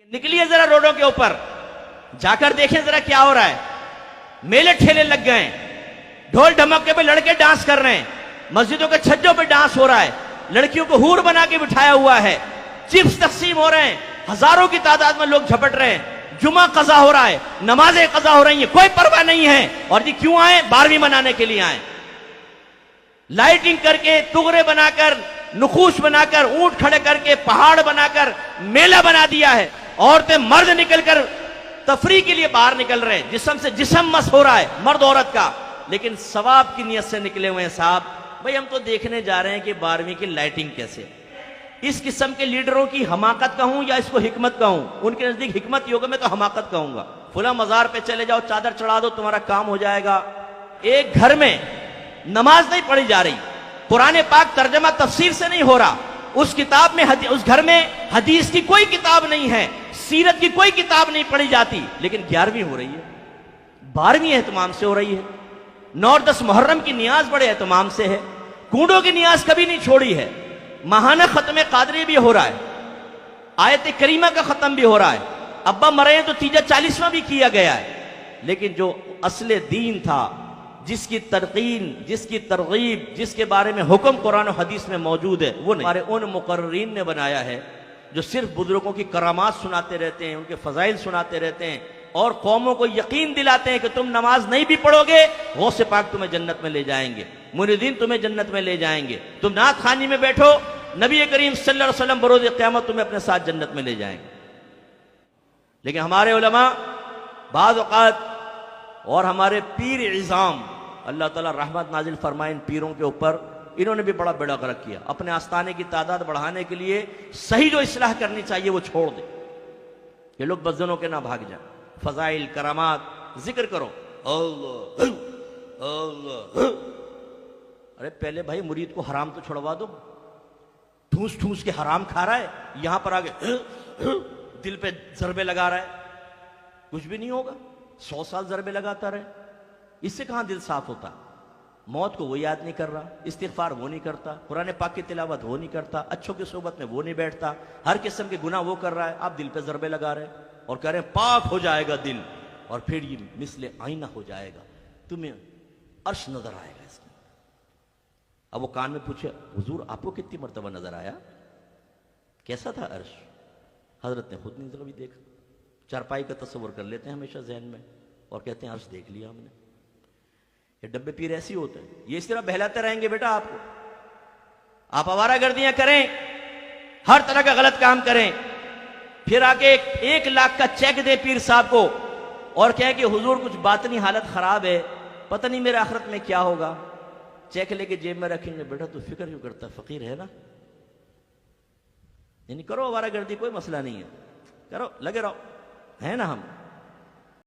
نکلیے ذرا روڈوں کے اوپر جا کر دیکھیں ذرا کیا ہو رہا ہے. میلے ٹھیلے لگ گئے ہیں, ڈھول ڈھمکے پہ لڑکے ڈانس کر رہے ہیں, مسجدوں کے چھجوں پہ ڈانس ہو رہا ہے, لڑکیوں کو حور بنا کے بٹھایا ہوا ہے, چپس تقسیم ہو رہے ہیں, ہزاروں کی تعداد میں لوگ جھپٹ رہے ہیں, جمعہ قضا ہو رہا ہے, نمازیں قضا ہو رہی ہیں, کوئی پرواہ نہیں ہے. اور جی کیوں آئے؟ 12ویں منانے کے لیے آئے. لائٹنگ کر کے, تغرے بنا کر, نقوش بنا کر, اونٹ کھڑے کر کے, پہاڑ بنا کر میلہ بنا دیا ہے. عورتیں مرد نکل کر تفریح کے لیے باہر نکل رہے ہیں, جسم سے جسم مس ہو رہا ہے مرد عورت کا, لیکن ثواب کی نیت سے نکلے ہوئے ہیں. صاحب بھئی ہم تو دیکھنے جا رہے ہیں کہ 12ویں کی لائٹنگ کیسے. اس قسم کے لیڈروں کی حماقت کہوں یا اس کو حکمت کہوں؟ ان کے نزدیک حکمت ہی ہوگا, میں تو حماقت کہوں گا. فلاں مزار پہ چلے جاؤ, چادر چڑھا دو, تمہارا کام ہو جائے گا. ایک گھر میں نماز نہیں پڑھی جا رہی, قرآن پاک ترجمہ تفسیر سے نہیں ہو رہا, اس کتاب میں اس گھر میں حدیث کی کوئی کتاب نہیں ہے, سیرت کی کوئی کتاب نہیں پڑھی جاتی, لیکن 11ویں ہو رہی ہے, 12ویں اہتمام سے ہو رہی ہے. 9 اور 10 محرم کی نیاز بڑے اہتمام سے ہے, کنڈوں کی نیاز کبھی نہیں چھوڑی ہے, ماہانہ ختم قادری بھی ہو رہا ہے, آیت کریمہ کا ختم بھی ہو رہا ہے, ابا مرے ہیں تو تیجا 40واں بھی کیا گیا ہے. لیکن جو اصل دین تھا, جس کی ترقین, جس کی ترغیب, جس کے بارے میں حکم قرآن و حدیث میں موجود ہے, وہ نہیں. ہمارے ان مقررین نے بنایا ہے جو صرف بزرگوں کی کرامات سناتے رہتے ہیں, ان کے فضائل سناتے رہتے ہیں, اور قوموں کو یقین دلاتے ہیں کہ تم نماز نہیں بھی پڑھو گے, غوث پاک تمہیں جنت میں لے جائیں گے, مریدین تمہیں جنت میں لے جائیں گے, تم نعت خوانی میں بیٹھو, نبی کریم صلی اللہ علیہ وسلم بروز قیامت تمہیں اپنے ساتھ جنت میں لے جائیں گے. لیکن ہمارے علماء بعض اوقات اور ہمارے پیر عظام, اللہ تعالیٰ رحمت نازل فرمائے ان پیروں کے اوپر, انہوں نے بھی بڑا بیڑا غرق کیا. اپنے آستانے کی تعداد بڑھانے کے لیے صحیح جو اصلاح کرنی چاہیے وہ چھوڑ دیں. یہ لوگ بدزنوں کے نہ بھاگ جائیں. فضائل, کرامات ذکر کرو, اللہ اللہ. ارے پہلے بھائی مرید کو حرام تو چھڑوا دو, ٹھوس ٹھوس کے حرام کھا رہا ہے, یہاں پر آگے دل پہ ضربے لگا رہا ہے, کچھ بھی نہیں ہوگا. 100 سال ضربے لگاتا رہے, اس سے کہاں دل صاف ہوتا؟ موت کو وہ یاد نہیں کر رہا, استغفار وہ نہیں کرتا, قرآن پاک کی تلاوت وہ نہیں کرتا, اچھوں کی صحبت میں وہ نہیں بیٹھتا, ہر قسم کے گناہ وہ کر رہا ہے. آپ دل پہ ضربے لگا رہے ہیں اور کہہ رہے ہیں پاک ہو جائے گا دل, اور پھر یہ مثل آئینہ ہو جائے گا, تمہیں عرش نظر آئے گا اس میں. اب وہ کان میں پوچھے, حضور آپ کو کتنی مرتبہ نظر آیا, کیسا تھا عرش؟ حضرت نے خود نہیں کبھی دیکھا. چارپائی کا تصور کر لیتے ہیں ہمیشہ ذہن میں اور کہتے ہیں عرش دیکھ لیا ہم نے. یہ ڈبے پیر ایسی ہوتے ہیں, یہ اس طرح بہلاتے رہیں گے بیٹا آپ کو. آپ آوارہ گردیاں کریں, ہر طرح کا غلط کام کریں, پھر آ کے 1 لاکھ کا چیک دے پیر صاحب کو اور کہیں کہ حضور کچھ باطنی حالت خراب ہے, پتہ نہیں میرے آخرت میں کیا ہوگا. چیک لے کے جیب میں رکھیں گے, بیٹا تو فکر کیوں کرتا, فقیر ہے نا, یعنی کرو آوارہ گردی, کوئی مسئلہ نہیں ہے, کرو, لگے رہو, ہے نا ہم.